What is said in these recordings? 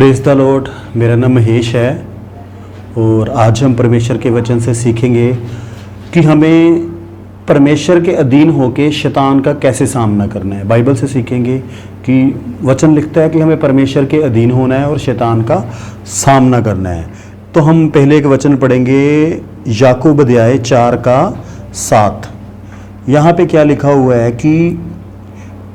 Praise the Lord. मेरा नाम महेश है और आज हम परमेश्वर के वचन से सीखेंगे कि हमें परमेश्वर के अधीन होकर शैतान का कैसे सामना करना है। बाइबल से सीखेंगे कि वचन लिखता है कि हमें परमेश्वर के अधीन होना है और शैतान का सामना करना है। तो हम पहले एक वचन पढ़ेंगे, याकूब अध्याय 4:7। यहाँ पे क्या लिखा हुआ है कि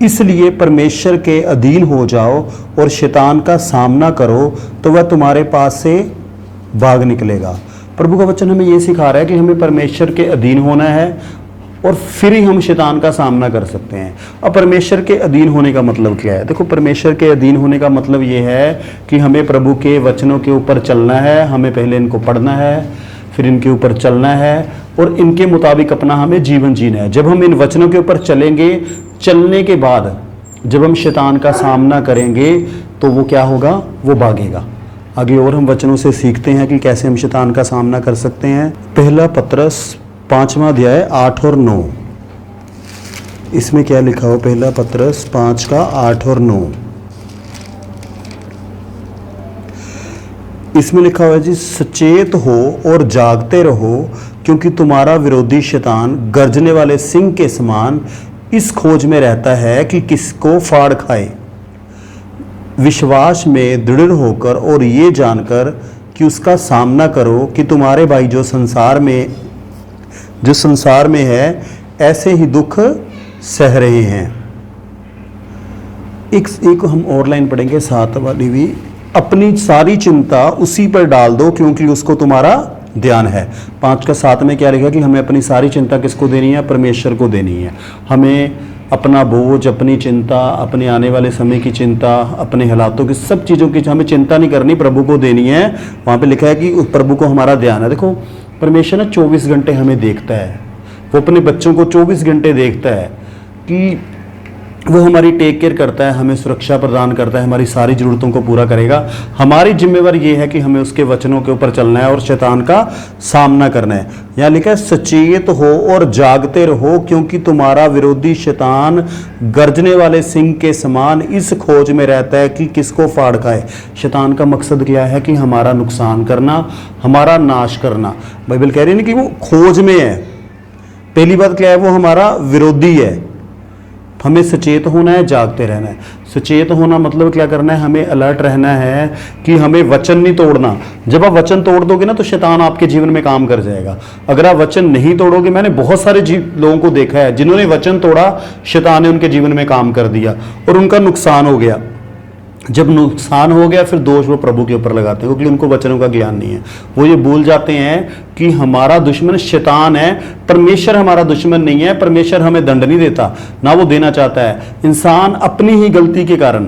इसलिए परमेश्वर के अधीन हो जाओ और शैतान का सामना करो तो वह तुम्हारे पास से भाग निकलेगा। प्रभु का वचन हमें ये सिखा रहा है कि हमें परमेश्वर के अधीन होना है और फिर ही हम शैतान का सामना कर सकते हैं। अब परमेश्वर के अधीन होने का मतलब क्या है? देखो, परमेश्वर के अधीन होने का मतलब ये है कि हमें प्रभु के वचनों के ऊपर चलना है। हमें पहले इनको पढ़ना है, फिर इनके ऊपर चलना है और इनके मुताबिक अपना हमें जीवन जीना है। जब हम इन वचनों के ऊपर चलेंगे, चलने के बाद जब हम शैतान का सामना करेंगे तो वो क्या होगा? वो भागेगा। आगे और हम वचनों से सीखते हैं कि कैसे हम शैतान का सामना कर सकते हैं। पहला पत्रस 5वां अध्याय 8 और 9। इसमें क्या लिखा हो? पहला पत्रस 5:8 और 9। इसमें लिखा हुआ है जी, सचेत हो और जागते रहो क्योंकि तुम्हारा विरोधी शैतान गर्जने वाले सिंह के समान इस खोज में रहता है कि किसको फाड़ खाए। विश्वास में दृढ़ होकर और ये जानकर कि उसका सामना करो कि तुम्हारे भाई जो संसार में है ऐसे ही दुख सह रहे हैं। एक हम और लाइन पढ़ेंगे, 7 वाली भी। अपनी सारी चिंता उसी पर डाल दो क्योंकि उसको तुम्हारा ध्यान है। 5:7 में क्या लिखा कि हमें अपनी सारी चिंता किसको देनी है? परमेश्वर को देनी है। हमें अपना बोझ, अपनी चिंता, अपने आने वाले समय की चिंता, अपने हालातों की, सब चीज़ों की हमें चिंता नहीं करनी, प्रभु को देनी है। वहाँ पे लिखा है कि उस प्रभु को हमारा ध्यान है। देखो, परमेश्वर ना 24 घंटे हमें देखता है। वो अपने बच्चों को 24 घंटे देखता है कि वो हमारी टेक केयर करता है, हमें सुरक्षा प्रदान करता है, हमारी सारी ज़रूरतों को पूरा करेगा। हमारी जिम्मेवारी ये है कि हमें उसके वचनों के ऊपर चलना है और शैतान का सामना करना है। यहाँ लिखा है, सचेत हो और जागते रहो क्योंकि तुम्हारा विरोधी शैतान गर्जने वाले सिंह के समान इस खोज में रहता है कि किसको फाड़ खाए। शैतान का मकसद क्या है? कि हमारा नुकसान करना, हमारा नाश करना। बाइबल कह रही है ना कि वो खोज में है। पहली बात क्या है? वो हमारा विरोधी है। हमें सचेत होना है, जागते रहना है। सचेत होना मतलब क्या करना है? हमें अलर्ट रहना है कि हमें वचन नहीं तोड़ना। जब आप वचन तोड़ दोगे ना तो शैतान आपके जीवन में काम कर जाएगा। अगर आप वचन नहीं तोड़ोगे, मैंने बहुत सारे लोगों को देखा है जिन्होंने वचन तोड़ा, शैतान ने उनके जीवन में काम कर दिया और उनका नुकसान हो गया। जब नुकसान हो गया फिर दोष वो प्रभु के ऊपर लगाते हैं क्योंकि उनको वचनों का ज्ञान नहीं है। वो ये भूल जाते हैं कि हमारा दुश्मन शैतान है, परमेश्वर हमारा दुश्मन नहीं है। परमेश्वर हमें दंड नहीं देता, ना वो देना चाहता है। इंसान अपनी ही गलती के कारण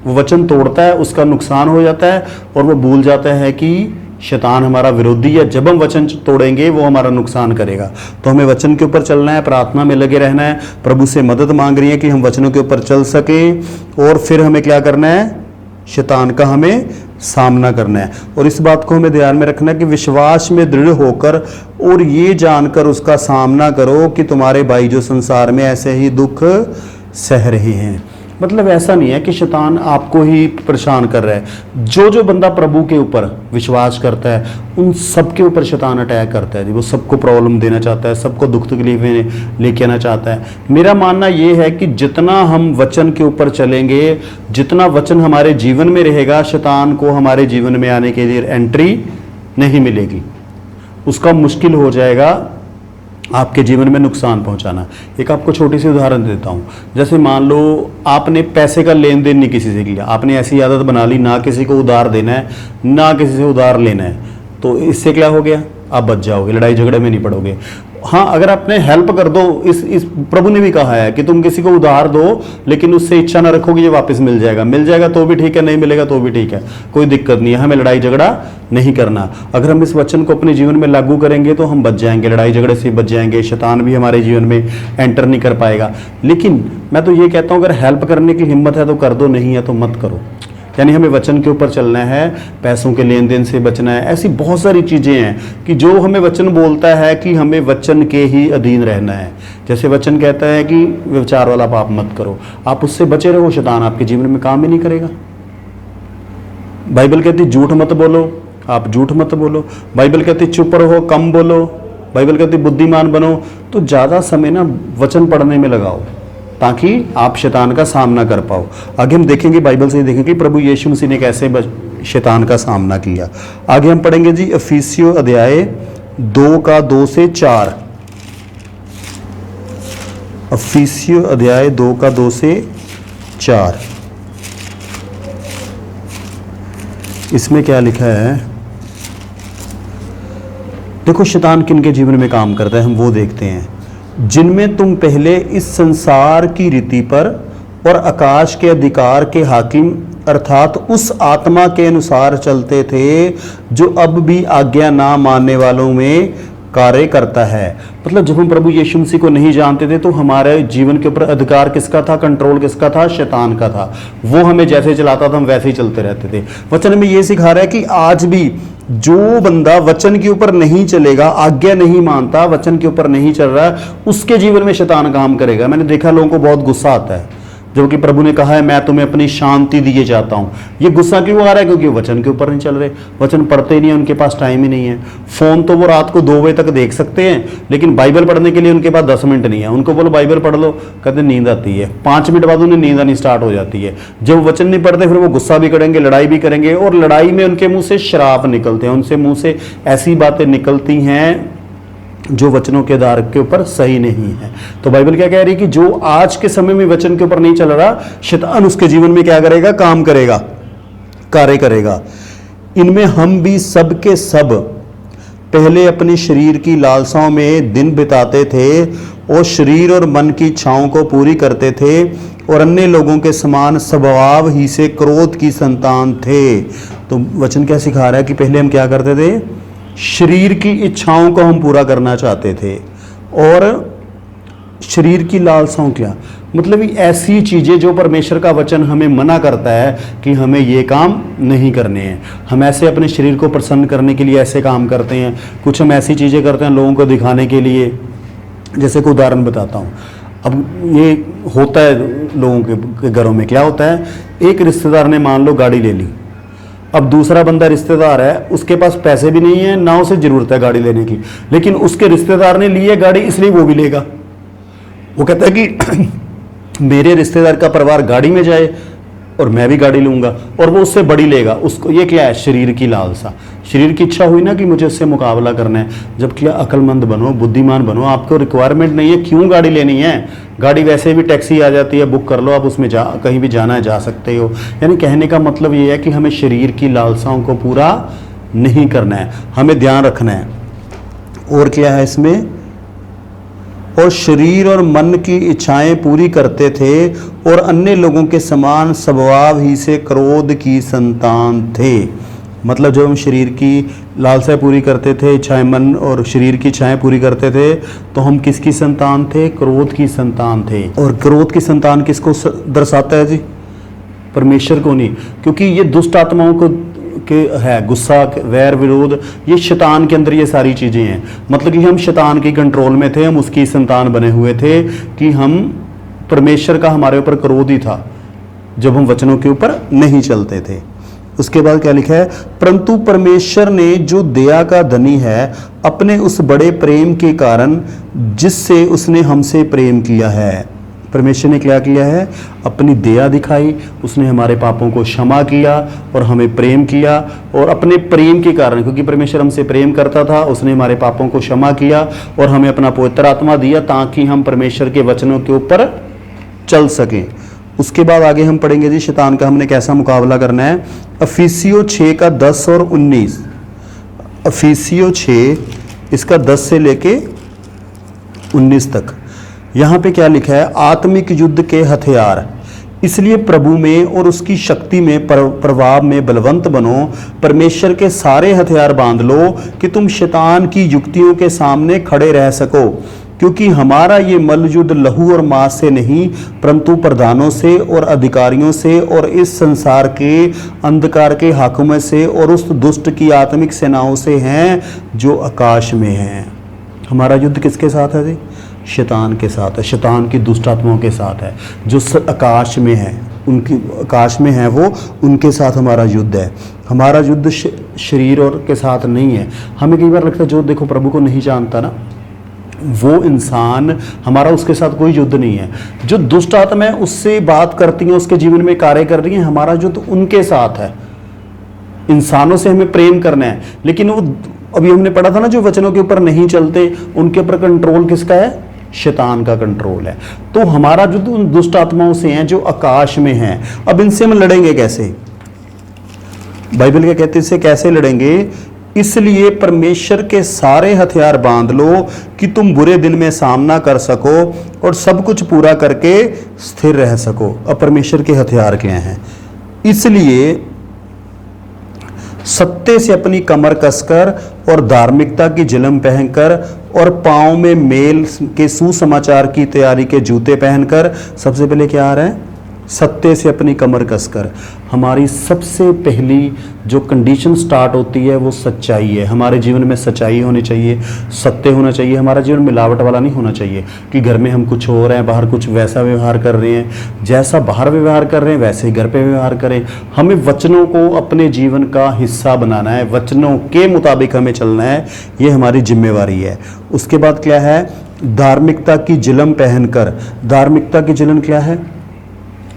वो वचन तोड़ता है, उसका नुकसान हो जाता है और वो भूल जाता है कि शैतान हमारा विरोधी है। जब हम वचन तोड़ेंगे वो हमारा नुकसान करेगा। तो हमें वचन के ऊपर चलना है, प्रार्थना में लगे रहना है। प्रभु से मदद मांग रही है कि हम वचनों के ऊपर चल सकें और फिर हमें क्या करना है? शैतान का हमें सामना करना है। और इस बात को हमें ध्यान में रखना है कि विश्वास में दृढ़ होकर और ये जानकर उसका सामना करो कि तुम्हारे भाई जो संसार में ऐसे ही दुख सह रहे हैं। मतलब ऐसा नहीं है कि शैतान आपको ही परेशान कर रहा है। जो बंदा प्रभु के ऊपर विश्वास करता है उन सबके ऊपर शैतान अटैक करता है। वो सबको प्रॉब्लम देना चाहता है, सबको दुख तकलीफें लेके आना चाहता है। मेरा मानना ये है कि जितना हम वचन के ऊपर चलेंगे, जितना वचन हमारे जीवन में रहेगा, शैतान को हमारे जीवन में आने के लिए एंट्री नहीं मिलेगी। उसका मुश्किल हो जाएगा आपके जीवन में नुकसान पहुंचाना। एक आपको छोटी सी उदाहरण देता हूं। जैसे मान लो आपने पैसे का लेन देन नहीं किसी से किया, आपने ऐसी आदत बना ली ना किसी को उधार देना है ना किसी से उधार लेना है, तो इससे क्या हो गया? आप बच जाओगे, लड़ाई झगड़े में नहीं पड़ोगे। हाँ, अगर आपने हेल्प कर दो, इस प्रभु ने भी कहा है कि तुम किसी को उधार दो लेकिन उससे इच्छा ना रखो कि ये वापस मिल जाएगा तो भी ठीक है, नहीं मिलेगा तो भी ठीक है, कोई दिक्कत नहीं है। हमें लड़ाई झगड़ा नहीं करना। अगर हम इस वचन को अपने जीवन में लागू करेंगे तो हम बच जाएंगे, लड़ाई झगड़े से बच जाएंगे, शैतान भी हमारे जीवन में एंटर नहीं कर पाएगा। लेकिन मैं तो ये कहता हूँ, अगर हेल्प करने की हिम्मत है तो कर दो, नहीं है तो मत करो। यानी हमें वचन के ऊपर चलना है, पैसों के लेन देन से बचना है। ऐसी बहुत सारी चीज़ें हैं कि जो हमें वचन बोलता है कि हमें वचन के ही अधीन रहना है। जैसे वचन कहता है कि व्यभिचार वाला पाप मत करो, आप उससे बचे रहो, शैतान आपके जीवन में काम ही नहीं करेगा। बाइबल कहती झूठ मत बोलो, आप झूठ मत बोलो। बाइबल कहती चुप रहो, कम बोलो। बाइबल कहती बुद्धिमान बनो। तो ज़्यादा समय ना वचन पढ़ने में लगाओ ताकि आप शैतान का सामना कर पाओ। आगे हम देखेंगे, बाइबल से ही देखेंगे प्रभु यीशु मसीह ने कैसे शैतान का सामना किया। आगे हम पढ़ेंगे जी इफिसियों अध्याय 2 का 2 से 4। इफिसियों अध्याय 2 का 2 से 4। इसमें क्या लिखा है, देखो शैतान किन के जीवन में काम करता है, हम वो देखते हैं। जिनमें तुम पहले इस संसार की रीति पर और आकाश के अधिकार के हाकिम अर्थात उस आत्मा के अनुसार चलते थे जो अब भी आज्ञा ना मानने वालों में कार्य करता है। मतलब जब हम प्रभु यीशु मसीह को नहीं जानते थे तो हमारे जीवन के ऊपर अधिकार किसका था, कंट्रोल किसका था, शैतान का था। वो हमें जैसे चलाता था हम वैसे ही चलते रहते थे। वचन में ये सिखा रहा है कि आज भी जो बंदा वचन के ऊपर नहीं चलेगा, आज्ञा नहीं मानता, वचन के ऊपर नहीं चल रहा, उसके जीवन में शैतान काम करेगा। मैंने देखा लोगों को बहुत गुस्सा आता है जबकि प्रभु ने कहा है मैं तुम्हें अपनी शांति दिए जाता हूं। ये गुस्सा क्यों आ रहा है? क्योंकि वचन के ऊपर नहीं चल रहे, वचन पढ़ते ही नहीं है, उनके पास टाइम ही नहीं है। फोन तो वो रात को 2 बजे तक देख सकते हैं, लेकिन बाइबल पढ़ने के लिए उनके पास 10 मिनट नहीं है। उनको बोलो बाइबल पढ़ लो, कहते नींद आती है। 5 मिनट बाद उन्हें नींद आनी स्टार्ट हो जाती है। जब वचन नहीं पढ़ते फिर वो गुस्सा भी करेंगे, लड़ाई भी करेंगे, और लड़ाई में उनके मुंह से श्राप निकलते हैं, उनसे मुंह से ऐसी बातें निकलती हैं जो वचनों के आधार के ऊपर सही नहीं है। तो बाइबल क्या कह रही है कि जो आज के समय में वचन के ऊपर नहीं चल रहा, शैतान उसके जीवन में क्या करेगा, काम करेगा, कार्य करेगा। इनमें हम भी सब के सब पहले अपने शरीर की लालसाओं में दिन बिताते थे और शरीर और मन की इच्छाओं को पूरी करते थे और अन्य लोगों के समान स्वभाव ही से क्रोध की संतान थे। तो वचन क्या सिखा रहा है कि पहले हम क्या करते थे, शरीर की इच्छाओं को हम पूरा करना चाहते थे। और शरीर की लालसाओं क्या मतलब, ऐसी चीज़ें जो परमेश्वर का वचन हमें मना करता है कि हमें ये काम नहीं करने हैं। हम ऐसे अपने शरीर को प्रसन्न करने के लिए ऐसे काम करते हैं, कुछ हम ऐसी चीज़ें करते हैं लोगों को दिखाने के लिए। जैसे कि उदाहरण बताता हूँ, अब ये होता है लोगों के घरों में, क्या होता है, एक रिश्तेदार ने मान लो गाड़ी ले ली। अब दूसरा बंदा रिश्तेदार है, उसके पास पैसे भी नहीं है, ना उसे जरूरत है गाड़ी लेने की, लेकिन उसके रिश्तेदार ने ली है गाड़ी इसलिए वो भी लेगा। वो कहता है कि मेरे रिश्तेदार का परिवार गाड़ी में जाए और मैं भी गाड़ी लूंगा, और वो उससे बड़ी लेगा। उसको ये क्या है, शरीर की लालसा, शरीर की इच्छा हुई ना कि मुझे उससे मुकाबला करना है। जबकि अक्लमंद बनो, बुद्धिमान बनो, आपको रिक्वायरमेंट नहीं है, क्यों गाड़ी लेनी है, गाड़ी वैसे भी टैक्सी आ जाती है, बुक कर लो, आप उसमें कहीं भी जाना है जा सकते हो। यानी कहने का मतलब ये है कि हमें शरीर की लालसाओं को पूरा नहीं करना है, हमें ध्यान रखना है। और क्या है इसमें, और शरीर और मन की इच्छाएं पूरी करते थे और अन्य लोगों के समान स्वभाव ही से क्रोध की संतान थे। मतलब जब हम शरीर की लालसाएं पूरी करते थे, इच्छाएं, मन और शरीर की इच्छाएं पूरी करते थे, तो हम किसकी संतान थे, क्रोध की संतान थे। और क्रोध की संतान किसको दर्शाता है जी, परमेश्वर को नहीं, क्योंकि ये दुष्ट आत्माओं को के है, गुस्सा, वैर, विरोध, ये शैतान के अंदर ये सारी चीज़ें हैं। मतलब कि हम शैतान की कंट्रोल में थे, हम उसकी संतान बने हुए थे कि हम परमेश्वर का हमारे ऊपर क्रोध ही था जब हम वचनों के ऊपर नहीं चलते थे। उसके बाद क्या लिखा है, परंतु परमेश्वर ने जो दया का धनी है अपने उस बड़े प्रेम के कारण जिससे उसने हमसे प्रेम किया है। परमेश्वर ने क्या किया है, अपनी दया दिखाई, उसने हमारे पापों को क्षमा किया और हमें प्रेम किया। और अपने प्रेम के कारण, क्योंकि परमेश्वर हमसे प्रेम करता था, उसने हमारे पापों को क्षमा किया और हमें अपना पवित्र आत्मा दिया ताकि हम परमेश्वर के वचनों के ऊपर चल सकें। उसके बाद आगे हम पढ़ेंगे जी शैतान का हमने कैसा मुकाबला करना है। इफिसियों 6 का 10 और 19, इफिसियों 6 इसका 10 से लेके 19 तक। यहाँ पे क्या लिखा है, आत्मिक युद्ध के हथियार, इसलिए प्रभु में और उसकी शक्ति में प्रभाव में बलवंत बनो, परमेश्वर के सारे हथियार बांध लो कि तुम शैतान की युक्तियों के सामने खड़े रह सको। क्योंकि हमारा ये मल युद्ध लहू और मांस से नहीं परंतु प्रधानों से और अधिकारियों से और इस संसार के अंधकार के हाकिमों से और उस दुष्ट की आत्मिक सेनाओं से हैं जो आकाश में हैं। हमारा युद्ध किसके साथ है जी, शैतान के साथ है, शैतान की दुष्ट आत्माओं के साथ है, जो आकाश में है, उनकी आकाश में है वो, उनके साथ हमारा युद्ध है। हमारा युद्ध शरीर और के साथ नहीं है। हमें कई बार लगता है जो देखो प्रभु को नहीं जानता ना, वो इंसान, हमारा उसके साथ कोई युद्ध नहीं है। जो दुष्ट आत्मा है उससे बात करती हैं, उसके जीवन में कार्य कर रही हैं, हमारा युद्ध उनके साथ है। इंसानों से हमें प्रेम करना है, लेकिन वो अभी हमने पढ़ा था ना, जो वचनों के ऊपर नहीं चलते उनके ऊपर कंट्रोल किसका है? शैतान का कंट्रोल है। तो हमारा युद्ध उन दुष्ट आत्माओं से है जो आकाश में हैं। अब इनसे हम लड़ेंगे कैसे? बाइबल क्या कहते हैं इससे कैसे लड़ेंगे? इसलिए परमेश्वर के सारे हथियार बांध लो कि तुम बुरे दिन में सामना कर सको और सब कुछ पूरा करके स्थिर रह सको। अब परमेश्वर के हथियार क्या हैं? इसलिए सत्य से अपनी कमर कसकर और धार्मिकता की जिलम पहनकर और पांव में मेल के सुसमाचार की तैयारी के जूते पहनकर, सबसे पहले क्या आ रहा है? सत्य से अपनी कमर कसकर। हमारी सबसे पहली जो कंडीशन स्टार्ट होती है वो सच्चाई है। हमारे जीवन में सच्चाई होनी चाहिए, सत्य होना चाहिए। हमारा जीवन मिलावट वाला नहीं होना चाहिए कि घर में हम कुछ हो रहे हैं, बाहर कुछ वैसा व्यवहार कर रहे हैं। जैसा बाहर व्यवहार कर रहे हैं वैसे ही घर पे व्यवहार करें। हमें वचनों को अपने जीवन का हिस्सा बनाना है, वचनों के मुताबिक हमें चलना है, ये हमारी जिम्मेवारी है। उसके बाद क्या है? धार्मिकता की जिलम पहनकर। धार्मिकता की जिलन क्या है?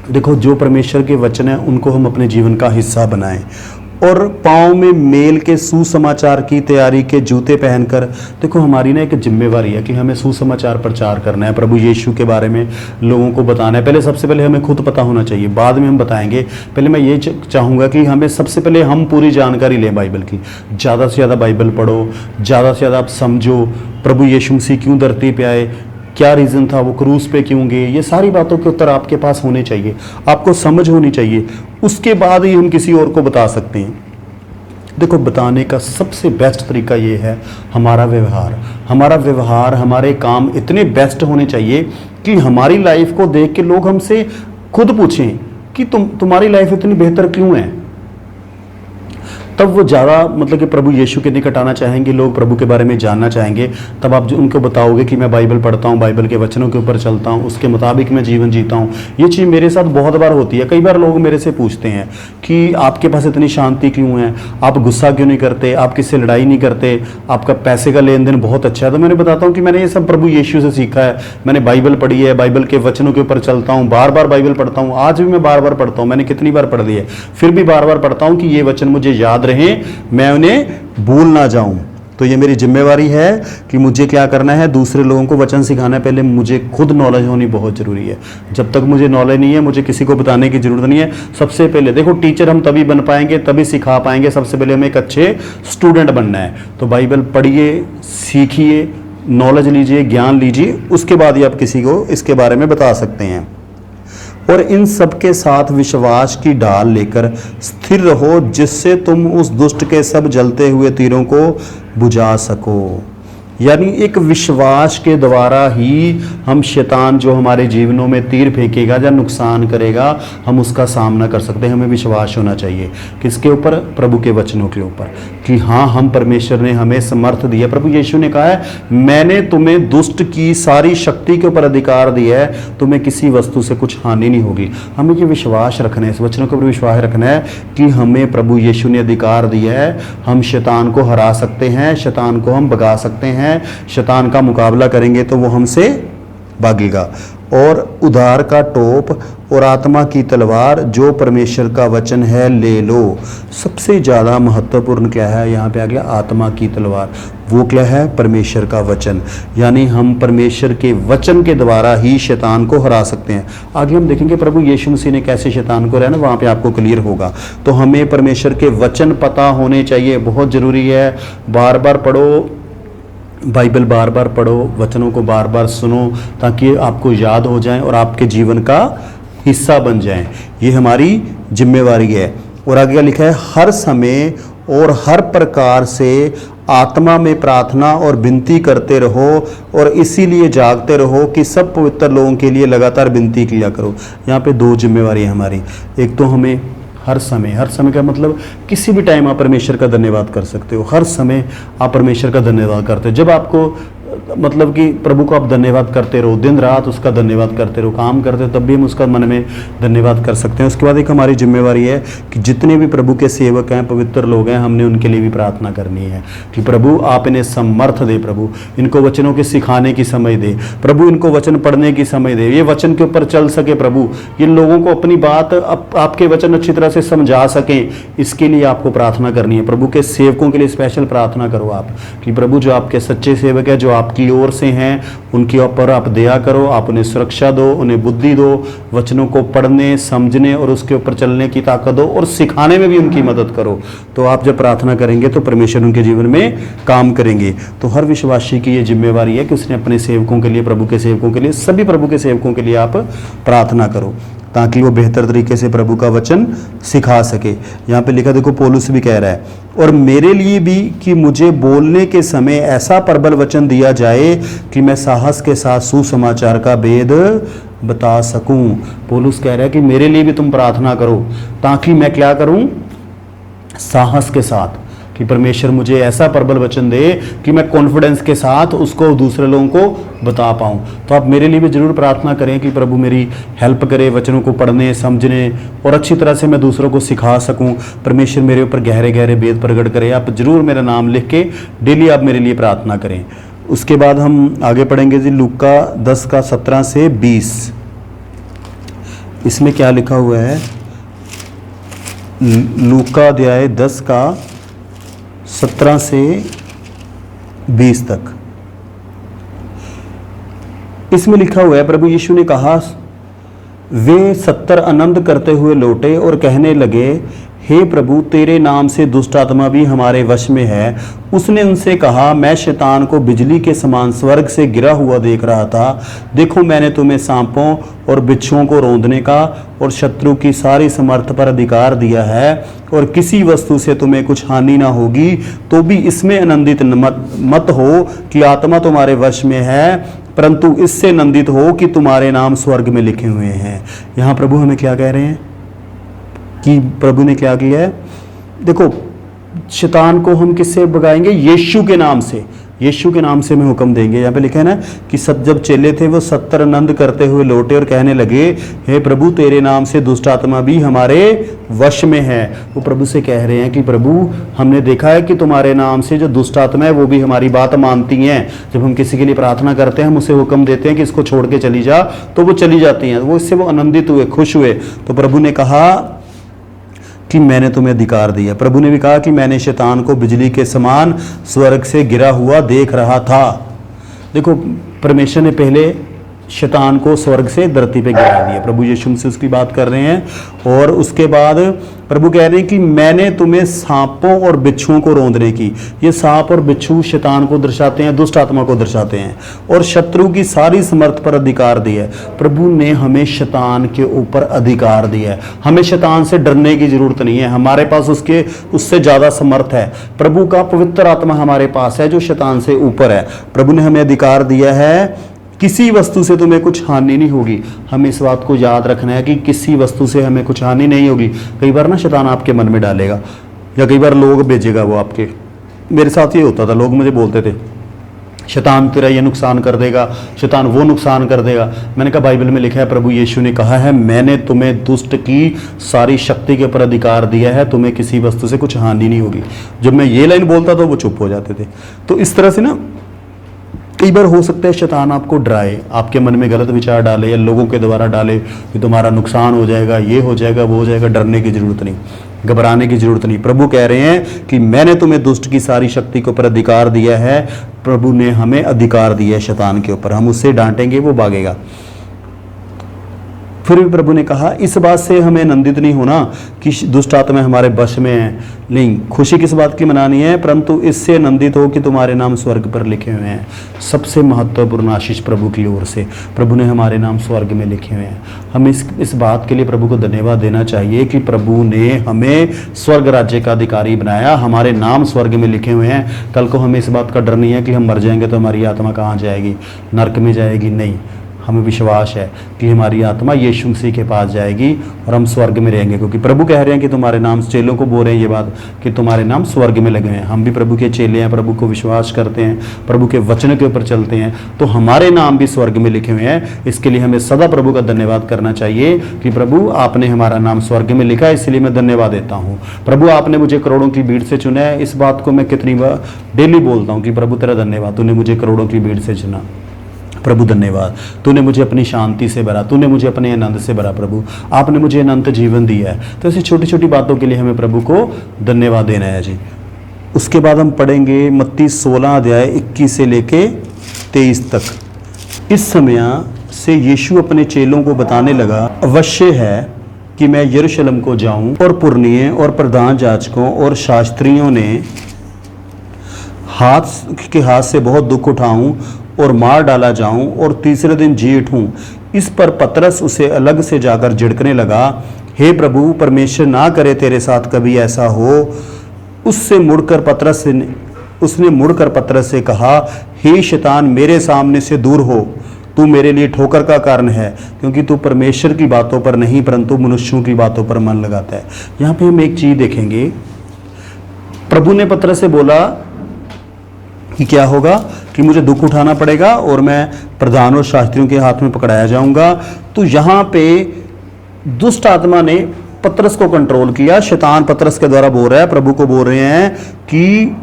देखो, जो परमेश्वर के वचन है उनको हम अपने जीवन का हिस्सा बनाएं। और पाँव में मेल के सुसमाचार की तैयारी के जूते पहनकर। देखो, हमारी ना एक जिम्मेवारी है कि हमें सुसमाचार प्रचार करना है, प्रभु यीशु के बारे में लोगों को बताना है। पहले सबसे पहले हमें खुद पता होना चाहिए, बाद में हम बताएंगे। पहले मैं ये चाहूँगा कि हमें सबसे पहले हम पूरी जानकारी लें बाइबल की। ज़्यादा से ज़्यादा बाइबल पढ़ो, ज़्यादा से ज़्यादा आप समझो प्रभु यीशु मसीह क्यों धरती पे आए, क्या रीज़न था, वो क्रूस पे क्यों गए। ये सारी बातों के उत्तर आपके पास होने चाहिए, आपको समझ होनी चाहिए। उसके बाद ही हम किसी और को बता सकते हैं। देखो, बताने का सबसे बेस्ट तरीका ये है हमारा व्यवहार। हमारा व्यवहार, हमारे काम इतने बेस्ट होने चाहिए कि हमारी लाइफ को देख के लोग हमसे खुद पूछें कि तुम्हारी लाइफ इतनी बेहतर क्यों है। तब वो ज़्यादा मतलब कि प्रभु यीशु के निकट आना चाहेंगे, लोग प्रभु के बारे में जानना चाहेंगे। तब आप जो उनको बताओगे कि मैं बाइबल पढ़ता हूँ, बाइबल के वचनों के ऊपर चलता हूँ, उसके मुताबिक मैं जीवन जीता हूँ। ये चीज़ मेरे साथ बहुत बार होती है। कई बार लोग मेरे से पूछते हैं कि आपके पास इतनी शांति क्यों है, आप गुस्सा क्यों नहीं करते, आप किससे लड़ाई नहीं करते, आपका पैसे का लेन देन बहुत अच्छा है। तो मैंने बताता हूँ कि मैंने ये सब प्रभु यीशु से सीखा है। मैंने बाइबल पढ़ी है, बाइबल के वचनों के ऊपर चलता हूँ, बार बार बाइबल पढ़ता हूँ। आज भी मैं बार बार पढ़ता हूँ, मैंने कितनी बार पढ़ ली है, फिर भी बार बार पढ़ता हूँ कि ये वचन मुझे याद रहें, मैं उन्हें भूल ना जाऊं। तो ये मेरी जिम्मेवारी है कि मुझे क्या करना है, दूसरे लोगों को वचन सिखाना है। पहले मुझे खुद नॉलेज होनी बहुत जरूरी है। जब तक मुझे नॉलेज नहीं है, मुझे किसी को बताने की जरूरत नहीं है। सबसे पहले देखो, टीचर हम तभी बन पाएंगे, तभी सिखा पाएंगे। सबसे पहले हमें एक अच्छे स्टूडेंट बनना है। तो बाइबल पढ़िए, सीखिए, नॉलेज लीजिए, ज्ञान लीजिए, उसके बाद ही आप किसी को इसके बारे में बता सकते हैं। और इन सब के साथ विश्वास की ढाल लेकर स्थिर रहो, जिससे तुम उस दुष्ट के सब जलते हुए तीरों को बुझा सको। यानी एक विश्वास के द्वारा ही हम शैतान जो हमारे जीवनों में तीर फेंकेगा या नुकसान करेगा, हम उसका सामना कर सकते हैं। हमें विश्वास होना चाहिए किसके ऊपर? प्रभु के वचनों के ऊपर, कि हाँ, हम परमेश्वर ने हमें समर्थ दिया। प्रभु यीशु ने कहा है, मैंने तुम्हें दुष्ट की सारी शक्ति के ऊपर अधिकार दिया है, तुम्हें किसी वस्तु से कुछ हानि नहीं होगी। हमें ये विश्वास रखना है, इस वचनों के ऊपर विश्वास रखना है कि हमें प्रभु यीशु ने अधिकार दिया है, हम शैतान को हरा सकते हैं, शैतान को हम भगा सकते हैं। शैतान का मुकाबला करेंगे तो वो हमसे भागेगा। और उद्धार का टोप और आत्मा की तलवार जो परमेश्वर का वचन है ले लो। सबसे ज़्यादा महत्वपूर्ण क्या है? यहाँ पे आ गया आत्मा की तलवार। वो क्या है? परमेश्वर का वचन। यानी हम परमेश्वर के वचन के द्वारा ही शैतान को हरा सकते हैं। आगे हम देखेंगे प्रभु यीशु मसीह ने कैसे शैतान को हराया ना, वहाँ पे आपको क्लियर होगा। तो हमें परमेश्वर के वचन पता होने चाहिए, बहुत ज़रूरी है। बार बार पढ़ो बाइबल, बार बार पढ़ो, वचनों को बार बार सुनो, ताकि आपको याद हो जाए और आपके जीवन का हिस्सा बन जाएं। ये हमारी जिम्मेवारी है। और आगे लिखा है, हर समय और हर प्रकार से आत्मा में प्रार्थना और विनती करते रहो और इसीलिए जागते रहो कि सब पवित्र लोगों के लिए लगातार विनती किया करो। यहाँ पे दो जिम्मेवारी है हमारी। एक तो हमें हर समय का मतलब किसी भी टाइम आप परमेश्वर का धन्यवाद कर सकते हो। हर समय आप परमेश्वर का धन्यवाद करते हो। जब आपको मतलब कि प्रभु को आप धन्यवाद करते रहो, दिन रात उसका धन्यवाद करते रहो, काम करते हो तब भी हम उसका मन में धन्यवाद कर सकते हैं। उसके बाद एक हमारी जिम्मेवारी है कि जितने भी प्रभु के सेवक हैं, पवित्र लोग हैं, हमने उनके लिए भी प्रार्थना करनी है कि प्रभु आप इन्हें समर्थ दे, प्रभु इनको वचनों के सिखाने की समझ दे, प्रभु इनको वचन पढ़ने की समझ दे, ये वचन के ऊपर चल सके प्रभु, ये लोगों को अपनी बात आपके वचन अच्छी तरह से समझा सकें, इसके लिए आपको प्रार्थना करनी है। प्रभु के सेवकों के लिए स्पेशल प्रार्थना करो आप कि प्रभु जो आपके सच्चे सेवक है, जो आपकी ओर से हैं, उनके ऊपर आप दया करो, आप उन्हें सुरक्षा दो, उन्हें बुद्धि दो, वचनों को पढ़ने समझने और उसके ऊपर चलने की ताकत दो और सिखाने में भी उनकी मदद करो। तो आप जब प्रार्थना करेंगे तो परमेश्वर उनके जीवन में काम करेंगे। तो हर विश्वासी की ये जिम्मेवारी है कि उसने अपने सेवकों के लिए, प्रभु के सेवकों के लिए, सभी प्रभु के सेवकों के लिए आप प्रार्थना करो ताकि वो बेहतर तरीके से प्रभु का वचन सिखा सके। यहाँ पे लिखा देखो, पौलुस भी कह रहा है, और मेरे लिए भी कि मुझे बोलने के समय ऐसा प्रबल वचन दिया जाए कि मैं साहस के साथ सुसमाचार का भेद बता सकूं। पौलुस कह रहा है कि मेरे लिए भी तुम प्रार्थना करो ताकि मैं क्या करूं, साहस के साथ, कि परमेश्वर मुझे ऐसा प्रबल वचन दे कि मैं कॉन्फिडेंस के साथ उसको दूसरे लोगों को बता पाऊं। तो आप मेरे लिए भी जरूर प्रार्थना करें कि प्रभु मेरी हेल्प करे वचनों को पढ़ने समझने और अच्छी तरह से मैं दूसरों को सिखा सकूं। परमेश्वर मेरे ऊपर गहरे गहरे भेद प्रकट करे। आप जरूर मेरा नाम लिख के डेली आप मेरे लिए प्रार्थना करें। उसके बाद हम आगे पढ़ेंगे जी लूका 10 का 17 से 20। इसमें क्या लिखा हुआ है, लूका अध्याय 10 का 17 से 20 तक। इसमें लिखा हुआ है, प्रभु यीशु ने कहा, वे 70 आनंद करते हुए लौटे और कहने लगे, हे प्रभु तेरे नाम से दुष्ट आत्मा भी हमारे वश में है। उसने उनसे कहा, मैं शैतान को बिजली के समान स्वर्ग से गिरा हुआ देख रहा था। देखो मैंने तुम्हें सांपों और बिच्छुओं को रौंदने का और शत्रु की सारी समर्थ पर अधिकार दिया है, और किसी वस्तु से तुम्हें कुछ हानि ना होगी। तो भी इसमें आनंदित मत हो कि आत्मा तुम्हारे वश में है, परंतु इससे आनंदित हो कि तुम्हारे नाम स्वर्ग में लिखे हुए हैं। यहाँ प्रभु हमें क्या कह रहे हैं कि प्रभु ने क्या किया है, देखो शैतान को हम किससे भगाएंगे, यीशु के नाम से। यीशु के नाम से हमें हुक्म देंगे। यहाँ पे लिखा है ना कि सब जब चेले थे वो 70 आनंद करते हुए लौटे और कहने लगे, हे प्रभु तेरे नाम से दुष्ट आत्मा भी हमारे वश में है। वो प्रभु से कह रहे हैं कि प्रभु हमने देखा है कि तुम्हारे नाम से जो दुष्ट आत्मा है वो भी हमारी बात मानती हैं। जब हम किसी के लिए प्रार्थना करते हैं, हम उसे हुक्म देते हैं कि इसको छोड़ के चली जा, तो वो चली जाती हैं। वो इससे वो आनंदित हुए, खुश हुए। तो प्रभु ने कहा कि मैंने तुम्हें अधिकार दिया। प्रभु ने भी कहा कि मैंने शैतान को बिजली के समान स्वर्ग से गिरा हुआ देख रहा था। देखो परमेश्वर ने पहले शैतान को स्वर्ग से धरती पे गिरा दिया। प्रभु यीशु से उसकी बात कर रहे हैं। और उसके बाद प्रभु कह रहे हैं कि मैंने तुम्हें सांपों और बिच्छुओं को रौंदने की। ये सांप और बिच्छू शैतान को दर्शाते हैं, दुष्ट आत्मा को दर्शाते हैं। और शत्रु की सारी समर्थ पर अधिकार दिया है। प्रभु ने हमें शैतान के ऊपर अधिकार दिया है। हमें शैतान से डरने की जरूरत नहीं है। हमारे पास उससे ज्यादा समर्थ है। प्रभु का पवित्र आत्मा हमारे पास है जो शैतान से ऊपर है। प्रभु ने हमें अधिकार दिया है, किसी वस्तु से तुम्हें कुछ हानि नहीं होगी। हमें इस बात को याद रखना है कि किसी वस्तु से हमें कुछ हानि नहीं होगी। कई बार ना शैतान आपके मन में डालेगा, या कई बार लोग भेजेगा वो आपके। मेरे साथ ये होता था, लोग मुझे बोलते थे शैतान तेरा ये नुकसान कर देगा, शैतान वो नुकसान कर देगा। मैंने कहा बाइबल में लिखा है, प्रभु यीशु ने कहा है, मैंने तुम्हें दुष्ट की सारी शक्ति के ऊपर अधिकार दिया है, तुम्हें किसी वस्तु से कुछ हानि नहीं होगी। जब मैं ये लाइन बोलता था वो चुप हो जाते थे। तो इस तरह से ना कई बार हो सकता है शैतान आपको डराए, आपके मन में गलत विचार डाले, या लोगों के द्वारा डाले कि तुम्हारा नुकसान हो जाएगा, ये हो जाएगा, वो हो जाएगा। डरने की जरूरत नहीं, घबराने की जरूरत नहीं। प्रभु कह रहे हैं कि मैंने तुम्हें दुष्ट की सारी शक्ति के ऊपर अधिकार दिया है। प्रभु ने हमें अधिकार दिया है शैतान के ऊपर। हम उससे डांटेंगे वो भागेगा। फिर भी प्रभु ने कहा, इस बात से हमें आनंदित नहीं होना कि दुष्ट आत्मा हमारे वश में है। नहीं, खुशी किस बात की मनानी है, परंतु इससे आनंदित हो कि तुम्हारे नाम स्वर्ग पर लिखे हुए हैं। सबसे महत्वपूर्ण आशीष प्रभु की ओर से, प्रभु ने हमारे नाम स्वर्ग में लिखे हुए हैं। हम इस बात के लिए प्रभु को धन्यवाद देना चाहिए कि प्रभु ने हमें स्वर्ग राज्य का अधिकारी बनाया। हमारे नाम स्वर्ग में लिखे हुए हैं। कल को हमें इस बात का डर नहीं है कि हम मर जाएंगे तो हमारी आत्मा कहाँ जाएगी, नरक में जाएगी। नहीं, हमें विश्वास है कि हमारी आत्मा यीशु मसीह के पास जाएगी और हम स्वर्ग में रहेंगे, क्योंकि प्रभु कह रहे हैं कि तुम्हारे नाम, चेलों को बोल रहे हैं ये बात कि तुम्हारे नाम स्वर्ग में लगे हैं। हम भी प्रभु के चेले हैं, प्रभु को विश्वास करते हैं, प्रभु के वचन के ऊपर चलते हैं, तो हमारे नाम भी स्वर्ग में लिखे हुए हैं। इसके लिए हमें सदा प्रभु का धन्यवाद करना चाहिए कि प्रभु आपने हमारा नाम स्वर्ग में लिखा है, इसलिए मैं धन्यवाद देता हूँ। प्रभु आपने मुझे करोड़ों की भीड़ से चुना है। इस बात को मैं कितनी बार डेली बोलता हूँ कि प्रभु तेरा धन्यवाद, तूने मुझे करोड़ों की भीड़ से चुना। प्रभु धन्यवाद, तूने मुझे अपनी शांति से भरा, तूने मुझे अपने आनंद से भरा। प्रभु आपने मुझे अनंत जीवन दिया है। तो ऐसी छोटी छोटी बातों के लिए हमें प्रभु को धन्यवाद देना है जी। उसके बाद हम पढ़ेंगे मत्ती 16 अध्याय 21 से लेके 23 तक। इस समय से यीशु अपने चेलों को बताने लगा, अवश्य है कि मैं यरूशलेम को जाऊं और पुरनिये और प्रधान याजकों और शास्त्रियों ने हाथ से बहुत दुख उठाऊं और मार डाला जाऊं और तीसरे दिन जी उठूं। इस पर पतरस उसे अलग से जाकर झिड़कने लगा, हे प्रभु, परमेश्वर ना करे तेरे साथ कभी ऐसा हो। उसने मुड़कर पतरस से कहा, हे शैतान, मेरे सामने से दूर हो, तू मेरे लिए ठोकर का कारण है, क्योंकि तू परमेश्वर की बातों पर नहीं परंतु मनुष्यों की बातों पर मन लगाता है। यहाँ पे हम एक चीज देखेंगे, प्रभु ने पतरस से बोला कि क्या होगा कि मुझे दुख उठाना पड़ेगा और मैं प्रधान और शास्त्रियों के हाथ में पकड़ाया जाऊंगा। तो यहाँ पे दुष्ट आत्मा ने पतरस को कंट्रोल किया। शैतान पतरस के द्वारा बोल रहा है, प्रभु को बोल रहे हैं कि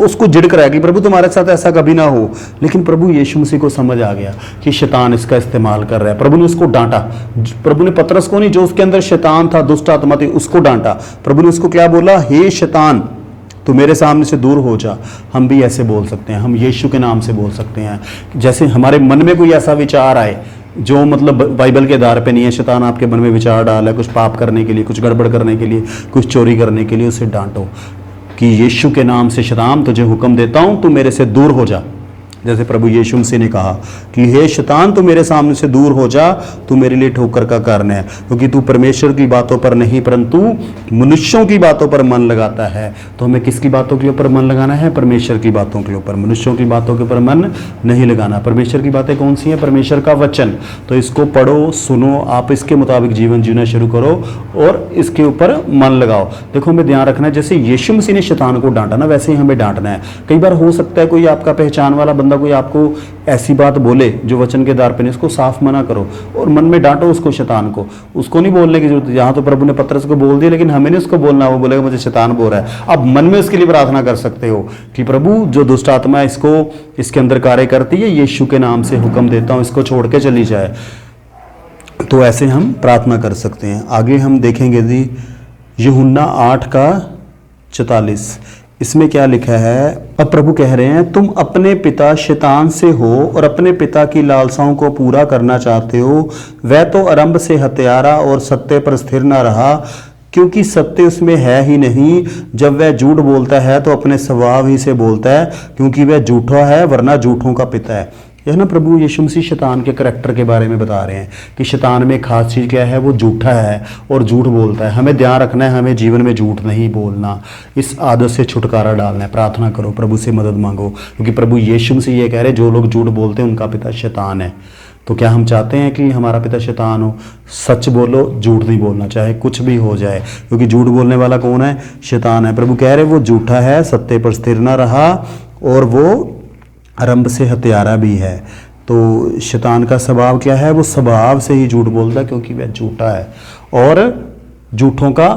उसको झिड़क रहा है कि प्रभु तुम्हारे साथ ऐसा कभी ना हो। लेकिन प्रभु यीशु मसीह को समझ आ गया कि शैतान इसका इस्तेमाल कर रहा है। प्रभु ने उसको डांटा। प्रभु ने पतरस को नहीं, जो उसके अंदर शैतान था, दुष्ट आत्मा थी, उसको डांटा। प्रभु ने उसको क्या बोला, हे शैतान, तू मेरे सामने से दूर हो जा। हम भी ऐसे बोल सकते हैं, हम यीशु के नाम से बोल सकते हैं। जैसे हमारे मन में कोई ऐसा विचार आए जो मतलब बाइबल के आधार पे नहीं है, शैतान आपके मन में विचार डाला है कुछ पाप करने के लिए, कुछ गड़बड़ करने के लिए, कुछ चोरी करने के लिए, उसे डांटो कि यीशु के नाम से शैतान तुझे हुक्म देता हूं, तू मेरे से दूर हो जा। जैसे प्रभु यीशु मसीह ने कहा कि हे शैतान, तू मेरे सामने से दूर हो जा, तू मेरे लिए ठोकर का कारण है, क्योंकि तू परमेश्वर की बातों पर नहीं परंतु मनुष्यों की बातों पर मन लगाता है। तो हमें किसकी बातों के ऊपर मन लगाना है? परमेश्वर की बातों के ऊपर, मनुष्यों की बातों के ऊपर मन नहीं लगाना। परमेश्वर की बातें कौन सी हैं? परमेश्वर का वचन। तो इसको पढ़ो, सुनो, आप इसके मुताबिक जीवन जीना शुरू करो और इसके ऊपर मन लगाओ। देखो, हमें ध्यान रखना है, जैसे यीशु मसीह ने शैतान को डांटा ना, वैसे ही हमें डांटना है। कई बार हो सकता है कोई आपका पहचान वाला बंदा कोई आपको ऐसी बात बोले जो वचन के आधार पर नहीं, उसको साफ मना करो और मन में डांटो उसको, शैतान को। उसको नहीं बोलने की जरूरत। यहाँ तो प्रभु ने पतरस को बोल दिया, लेकिन हमें नहीं उसको बोलना, वो बोलेगा मुझे शैतान बोल रहा है। अब मन में उसके लिए प्रार्थना कर सकते हो कि प्रभु, जो दुष्ट आत्मा है इसको, इसके अंदर कार्य करती है, यीशु के नाम से हुक्म देता हूँ, इसको छोड़ के चली जाए। तो ऐसे हम प्रार्थना कर सकते हैं। आगे हम देखेंगे जी यूहन्ना 8:44। इसमें क्या लिखा है? अब प्रभु कह रहे हैं, तुम अपने पिता शैतान से हो और अपने पिता की लालसाओं को पूरा करना चाहते हो। वह तो आरंभ से हत्यारा और सत्य पर स्थिर न रहा, क्योंकि सत्य उसमें है ही नहीं। जब वह झूठ बोलता है तो अपने स्वभाव ही से बोलता है, क्योंकि वह झूठा है, वरना झूठों का पिता है। यह ना प्रभु यीशु मसीह शैतान के करैक्टर के बारे में बता रहे हैं कि शैतान में खास चीज़ क्या है? वो झूठा है और झूठ बोलता है। हमें ध्यान रखना है, हमें जीवन में झूठ नहीं बोलना, इस आदत से छुटकारा डालना है। प्रार्थना करो, प्रभु से मदद मांगो, क्योंकि प्रभु यीशु मसीह ये कह रहे हैं, जो लोग झूठ बोलते हैं उनका पिता शैतान है। तो क्या हम चाहते हैं कि हमारा पिता शैतान हो? सच बोलो, झूठ नहीं बोलना, चाहे कुछ भी हो जाए, क्योंकि झूठ बोलने वाला कौन है? शैतान है। प्रभु कह रहे वो झूठा है, सत्य पर स्थिर न रहा और वो आरंभ से हत्यारा भी है। तो शैतान का स्वभाव क्या है? वो स्वभाव से ही झूठ बोलता है, क्योंकि वह झूठा है और झूठों का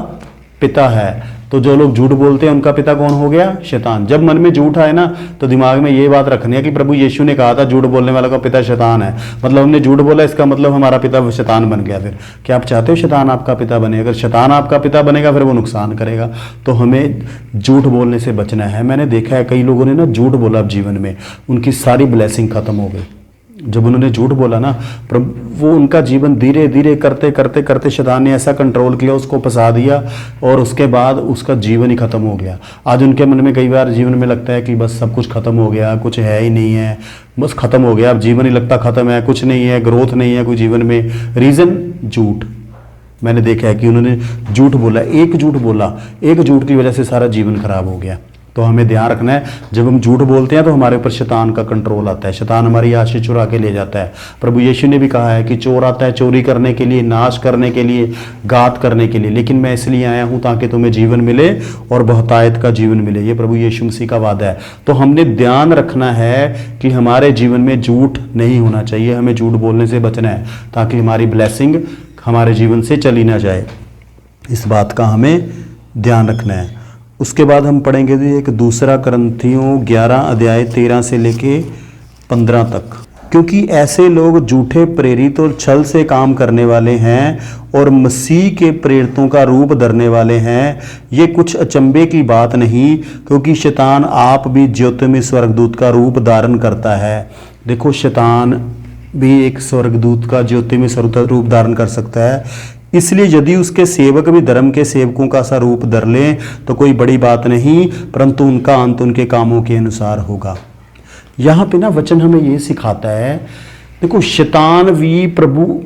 पिता है। तो जो लोग झूठ बोलते हैं उनका पिता कौन हो गया? शैतान। जब मन में झूठ आए ना, तो दिमाग में ये बात रखनी है कि प्रभु यीशु ने कहा था झूठ बोलने वाला का पिता शैतान है, मतलब हमने झूठ बोला, इसका मतलब हमारा पिता शैतान बन गया। फिर क्या आप चाहते हो शैतान आपका पिता बने? अगर शैतान आपका पिता बनेगा फिर वो नुकसान करेगा। तो हमें झूठ बोलने से बचना है। मैंने देखा है कई लोगों ने ना झूठ बोला जीवन में, उनकी सारी ब्लेसिंग खत्म हो गई। जब उन्होंने झूठ बोला ना, वो उनका जीवन धीरे धीरे करते करते करते शैतान ने ऐसा कंट्रोल किया, उसको फंसा दिया और उसके बाद उसका जीवन ही खत्म हो गया। आज उनके मन में कई बार जीवन में लगता है कि बस सब कुछ खत्म हो गया, कुछ है ही नहीं है, बस खत्म हो गया, अब जीवन ही लगता खत्म है, कुछ नहीं है, ग्रोथ नहीं है कोई जीवन में। रीज़न झूठ। मैंने देखा है कि उन्होंने झूठ बोला, एक झूठ बोला, एक झूठ की वजह से सारा जीवन खराब हो गया। तो हमें ध्यान रखना है, जब हम झूठ बोलते हैं तो हमारे ऊपर शैतान का कंट्रोल आता है, शैतान हमारी आशीष चुरा के ले जाता है। प्रभु यीशु ने भी कहा है कि चोर आता है चोरी करने के लिए, नाश करने के लिए, घात करने के लिए, लेकिन मैं इसलिए आया हूं ताकि तुम्हें जीवन मिले और बहुतायत का जीवन मिले। ये प्रभु यीशु मसीह का वादा है। तो हमने ध्यान रखना है कि हमारे जीवन में झूठ नहीं होना चाहिए, हमें झूठ बोलने से बचना है ताकि हमारी ब्लेसिंग हमारे जीवन से चली ना जाए। इस बात का हमें ध्यान रखना है। उसके बाद हम पढ़ेंगे जी एक दूसरा करंथियों 11 अध्याय 13 से लेके 15 तक। क्योंकि ऐसे लोग झूठे प्रेरित और छल से काम करने वाले हैं और मसीह के प्रेरितों का रूप धरने वाले हैं। ये कुछ अचंभे की बात नहीं, क्योंकि शैतान आप भी ज्योति में स्वर्गदूत का रूप धारण करता है। देखो, शैतान भी एक स्वर्गदूत का ज्योति में स्वर्गदूत रूप धारण कर सकता है। इसलिए यदि उसके सेवक भी धर्म के सेवकों का सा रूप धर लें तो कोई बड़ी बात नहीं, परंतु उनका अंत उनके कामों के अनुसार होगा। यहाँ पे ना वचन हमें ये सिखाता है, देखो शैतान भी प्रभु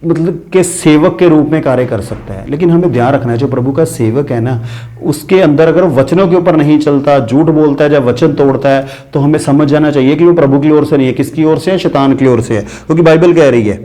मतलब के सेवक के रूप में कार्य कर सकता है, लेकिन हमें ध्यान रखना है जो प्रभु का सेवक है ना, उसके अंदर अगर वचनों के ऊपर नहीं चलता, झूठ बोलता है, जब वचन तोड़ता है, तो हमें समझ जाना चाहिए कि वो प्रभु की ओर से नहीं है। किसकी ओर से है? शैतान की ओर से है। क्योंकि बाइबल कह रही है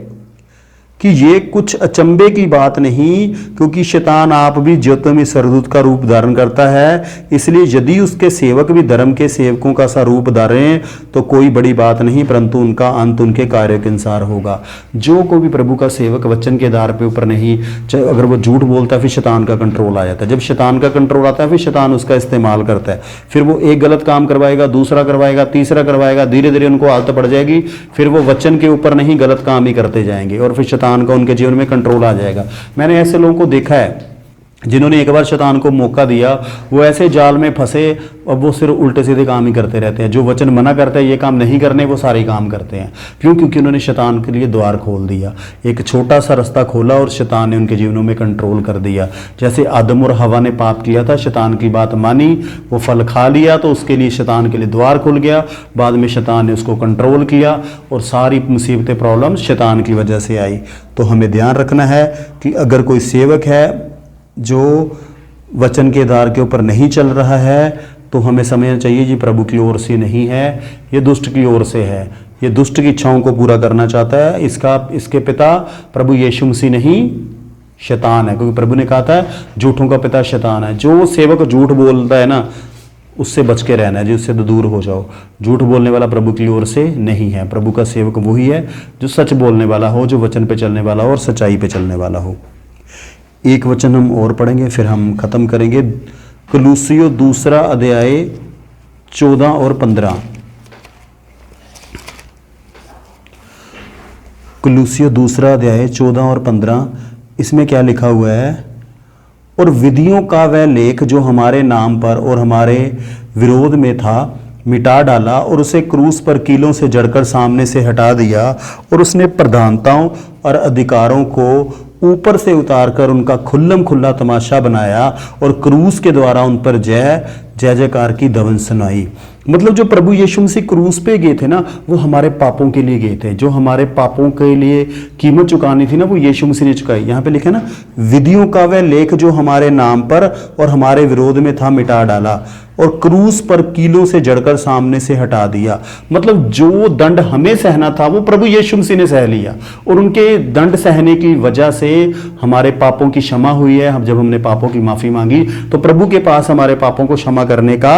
कि ये कुछ अचंभे की बात नहीं, क्योंकि शैतान आप भी ज्योति में स्वर्गदूत का रूप धारण करता है। इसलिए यदि उसके सेवक भी धर्म के सेवकों का सा रूप धारें तो कोई बड़ी बात नहीं, परंतु उनका अंत उनके कार्य के अनुसार होगा। जो कोई भी प्रभु का सेवक वचन के आधार पे ऊपर नहीं, अगर वो झूठ बोलता है, फिर शैतान का कंट्रोल आ जाता है। जब शैतान का कंट्रोल आता है, फिर शैतान उसका इस्तेमाल करता है। फिर वो एक गलत काम करवाएगा, दूसरा करवाएगा, तीसरा करवाएगा, धीरे धीरे उनको आदत पड़ जाएगी। फिर वो वचन के ऊपर नहीं, गलत काम ही करते जाएंगे और फिर शैतान का उनके जीवन में कंट्रोल आ जाएगा। मैंने ऐसे लोगों को देखा है जिन्होंने एक बार शैतान को मौका दिया, वो ऐसे जाल में फंसे, अब वो सिर्फ उल्टे सीधे काम ही करते रहते हैं। जो वचन मना करते हैं ये काम नहीं करने, वो सारे काम करते हैं। क्यों? क्योंकि उन्होंने शैतान के लिए द्वार खोल दिया, एक छोटा सा रास्ता खोला और शैतान ने उनके जीवनों में कंट्रोल कर दिया। जैसे आदम और हवा ने पाप किया था, शैतान की बात मानी, वो फल खा लिया, तो उसके लिए शैतान के लिए द्वार खुल गया। बाद में शैतान ने उसको कंट्रोल किया और सारी मुसीबतें, प्रॉब्लम शैतान की वजह से आई। तो हमें ध्यान रखना है कि अगर कोई सेवक है जो वचन के आधार के ऊपर नहीं चल रहा है, तो हमें समझना चाहिए जी प्रभु की ओर से नहीं है, ये दुष्ट की ओर से है। ये दुष्ट की इच्छाओं को पूरा करना चाहता है। इसके पिता प्रभु यीशु मसीह नहीं, शैतान है। क्योंकि प्रभु ने कहा था झूठों का पिता शैतान है। जो सेवक झूठ बोलता है ना, उससे बच के रहना है जी, उससे तो दूर हो जाओ। झूठ बोलने वाला प्रभु की ओर से नहीं है। प्रभु का सेवक वही है जो सच बोलने वाला हो, जो वचन पे चलने वाला हो और सच्चाई पे चलने वाला हो। एक वचन हम और पढ़ेंगे फिर हम खत्म करेंगे। कुलुस्सियों 2 अध्याय 14 और 15। कुलुस्सियों 2 अध्याय 14 और 15, इसमें क्या लिखा हुआ है? और विधियों का वह लेख जो हमारे नाम पर और हमारे विरोध में था, मिटा डाला और उसे क्रूस पर कीलों से जड़कर सामने से हटा दिया। और उसने प्रधानताओं और अधिकारों को ऊपर से उतारकर उनका खुल्लम खुल्ला तमाशा बनाया और क्रूस के द्वारा उन पर जय जयकार की दवन सुनाई। मतलब जो प्रभु यीशु मसीह क्रूस पे गए थे ना, वो हमारे पापों के लिए गए थे। जो हमारे पापों के लिए कीमत चुकानी थी ना, वो यीशु मसीह ने चुकाई। यहाँ पे लिखा है ना, विधियों का वह लेख जो हमारे नाम पर और हमारे विरोध में था, मिटा डाला और क्रूस पर कीलों से जड़कर सामने से हटा दिया। मतलब जो दंड हमें सहना था वो प्रभु यीशु मसीह ने सह लिया, और उनके दंड सहने की वजह से हमारे पापों की क्षमा हुई है। हम जब हमने पापों की माफी मांगी तो प्रभु के पास हमारे पापों को क्षमा करने का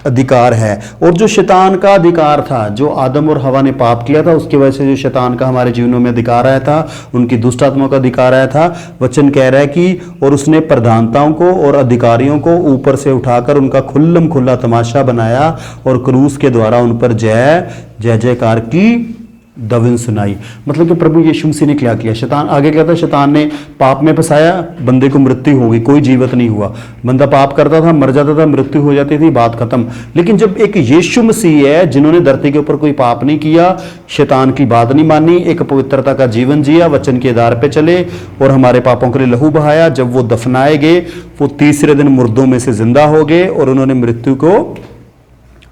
अधिकार है। और जो शैतान का अधिकार था, जो आदम और हवा ने पाप किया था, उसकी वजह से जो शैतान का हमारे जीवनों में अधिकार आया था, उनकी दुष्ट आत्माओं का अधिकार आया था, वचन कह रहा है कि और उसने प्रधानताओं को और अधिकारियों को ऊपर से उठाकर उनका खुल्लम खुल्ला तमाशा बनाया और क्रूस के द्वारा उन पर जय जयकार की दविन सुनाई। मतलब कि प्रभु यीशु मसीह ने क्या किया? शैतान आगे क्या था? शैतान ने पाप में फंसाया, बंदे को मृत्यु हो गई, कोई जीवित नहीं हुआ। बंदा पाप करता था, मर जाता था, मृत्यु हो जाती थी, बात खत्म। लेकिन जब एक यीशु मसीह है जिन्होंने धरती के ऊपर कोई पाप नहीं किया, शैतान की बात नहीं मानी, एक पवित्रता का जीवन जिया, वचन के आधार पे चले और हमारे पापों के लिए लहू बहाया, जब वो दफनाए गए, वो तीसरे दिन मुर्दों में से जिंदा हो गए और उन्होंने मृत्यु को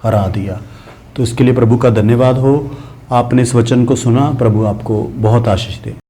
हरा दिया। तो इसके लिए प्रभु का धन्यवाद हो। आपने इस वचन को सुना, प्रभु आपको बहुत आशीष दे।